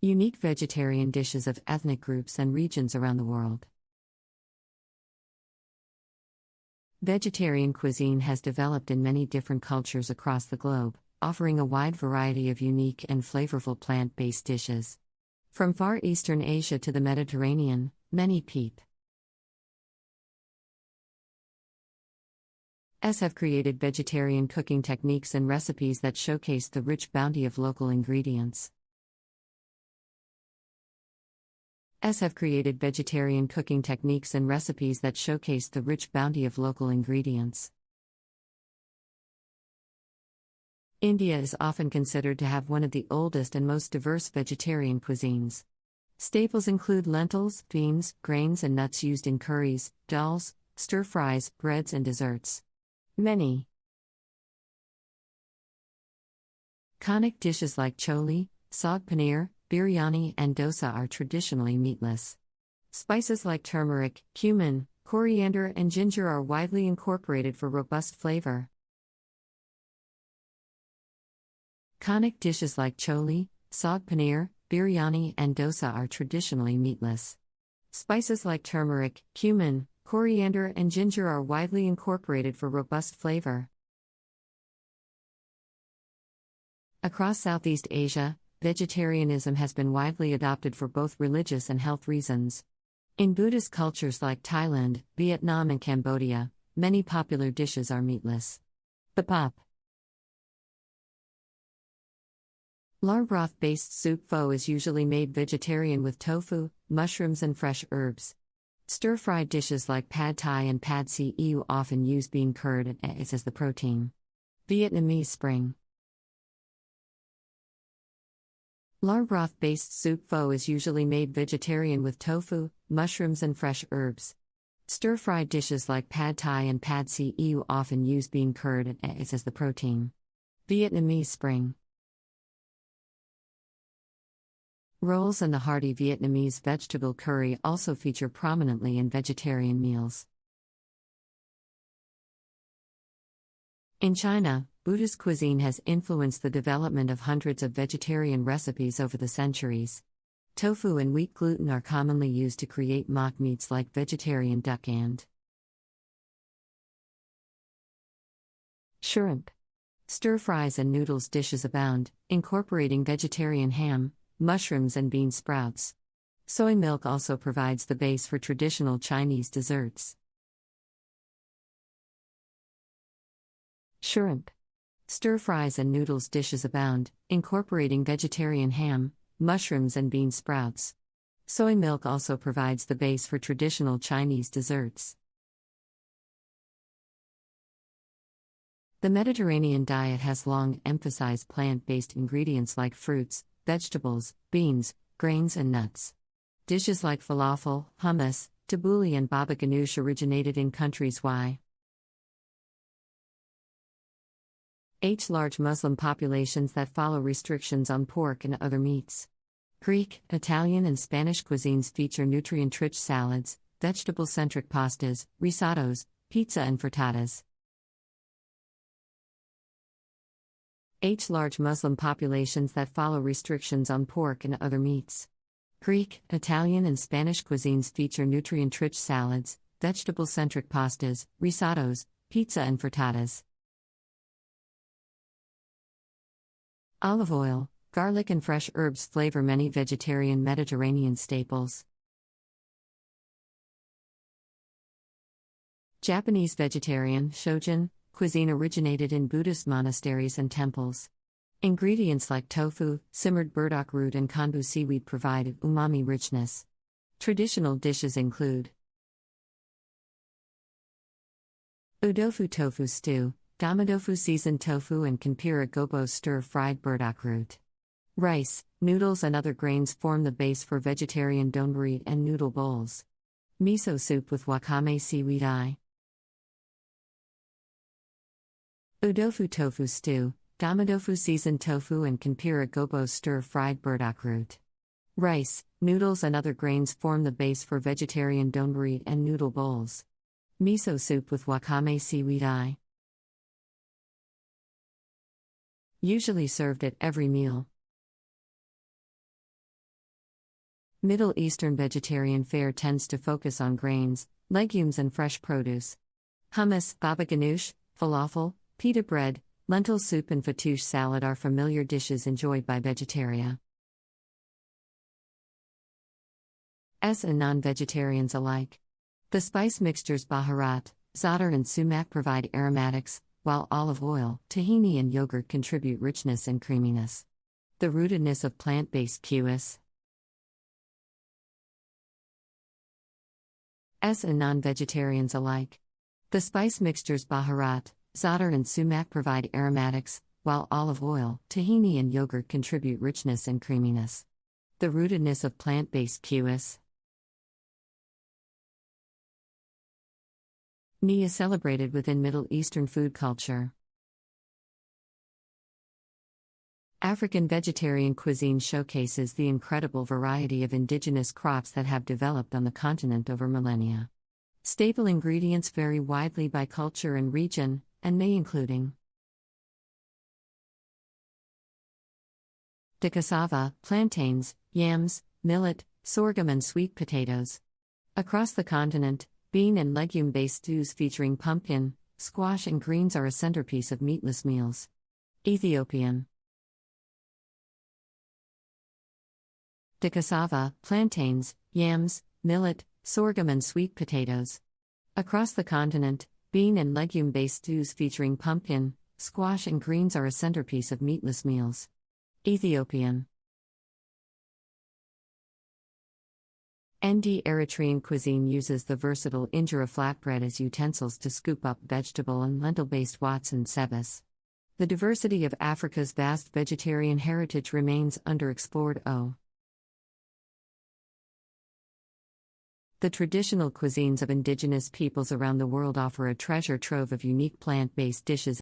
Unique vegetarian dishes of ethnic groups and regions around the world. Vegetarian cuisine has developed in many different cultures across the globe, offering a wide variety of unique and flavorful plant-based dishes. From Far Eastern Asia to the Mediterranean, many people have created vegetarian cooking techniques and recipes that showcase the rich bounty of local ingredients. Have created vegetarian cooking techniques and recipes that showcase the rich bounty of local ingredients. India is often considered to have one of the oldest and most diverse vegetarian cuisines. Staples include lentils, beans, grains, and nuts used in curries, dals, stir-fries, breads, and desserts. Many iconic dishes like chole, saag paneer, biryani, and dosa are traditionally meatless. Spices like turmeric, cumin, coriander, and ginger are widely incorporated for robust flavor. Iconic dishes like chole, saag paneer, biryani, and dosa are traditionally meatless. Spices like turmeric, cumin, coriander, and ginger are widely incorporated for robust flavor. Across Southeast Asia, vegetarianism has been widely adopted for both religious and health reasons. In Buddhist cultures like Thailand, Vietnam, and Cambodia, many popular dishes are meatless. Bapap. Lar broth-based soup pho is usually made vegetarian with tofu, mushrooms, and fresh herbs. Stir-fried dishes like pad thai and pad see ew often use bean curd and eggs as the protein. Vietnamese Spring. Lar broth-based soup pho is usually made vegetarian with tofu, mushrooms, and fresh herbs. Stir-fried dishes like pad thai and pad see ew often use bean curd and eggs as the protein. Vietnamese Spring. Rolls and the hearty Vietnamese vegetable curry also feature prominently in vegetarian meals. In China, Buddhist cuisine has influenced the development of hundreds of vegetarian recipes over the centuries. Tofu and wheat gluten are commonly used to create mock meats like vegetarian duck and shrimp. Stir-fries and noodles dishes abound, incorporating vegetarian ham, mushrooms, and bean sprouts. Soy milk also provides the base for traditional Chinese desserts. Shrimp. Stir-fries and noodles dishes abound, incorporating vegetarian ham, mushrooms, and bean sprouts. Soy milk also provides the base for traditional Chinese desserts. The Mediterranean diet has long emphasized plant-based ingredients like fruits, vegetables, beans, grains, and nuts. Dishes like falafel, hummus, tabbouleh, and baba ganoush originated in countries large Muslim populations that follow restrictions on pork and other meats. Greek, Italian, and Spanish cuisines feature nutrient-rich salads, vegetable-centric pastas, risottos, pizza, and frittatas. Large Muslim populations that follow restrictions on pork and other meats. Greek, Italian, and Spanish cuisines feature nutrient-rich salads, vegetable-centric pastas, risottos, pizza, and frittatas. Olive oil, garlic, and fresh herbs flavor many vegetarian Mediterranean staples. Japanese vegetarian shojin cuisine originated in Buddhist monasteries and temples. Ingredients like tofu, simmered burdock root, and konbu seaweed provide umami richness. Traditional dishes include udofu tofu stew, damadofu seasoned tofu, and tempura gobo stir-fried burdock root. Rice, noodles, and other grains form the base for vegetarian donburi and noodle bowls. Miso soup with wakame seaweed udofu tofu stew, damadofu seasoned tofu, and tempura gobo stir-fried burdock root. Rice, noodles, and other grains form the base for vegetarian donburi and noodle bowls. Miso soup with wakame seaweed usually served at every meal. Middle Eastern vegetarian fare tends to focus on grains, legumes, and fresh produce. Hummus, baba ganoush, falafel, pita bread, lentil soup, and fattoush salad are familiar dishes enjoyed by vegetarians and non-vegetarians alike. The spice mixtures baharat, za'atar, and sumac provide aromatics, while olive oil, tahini, and yogurt contribute richness and creaminess. The rootedness of plant-based QS and non-vegetarians alike. The spice mixtures baharat, za'atar, and sumac provide aromatics, while olive oil, tahini, and yogurt contribute richness and creaminess. The rootedness of plant-based QS is celebrated within Middle Eastern food culture. African vegetarian cuisine showcases the incredible variety of indigenous crops that have developed on the continent over millennia. Staple ingredients vary widely by culture and region, and may including de cassava, plantains, yams, millet, sorghum, and sweet potatoes. Across the continent, bean and legume-based stews featuring pumpkin, squash, and greens are a centerpiece of meatless meals. Ethiopian de cassava, plantains, yams, millet, sorghum, and sweet potatoes. Across the continent, bean and legume-based stews featuring pumpkin, squash, and greens are a centerpiece of meatless meals. Ethiopian Eritrean cuisine uses the versatile injera flatbread as utensils to scoop up vegetable and lentil-based wats and sebes. The diversity of Africa's vast vegetarian heritage remains underexplored. The traditional cuisines of indigenous peoples around the world offer a treasure trove of unique plant-based dishes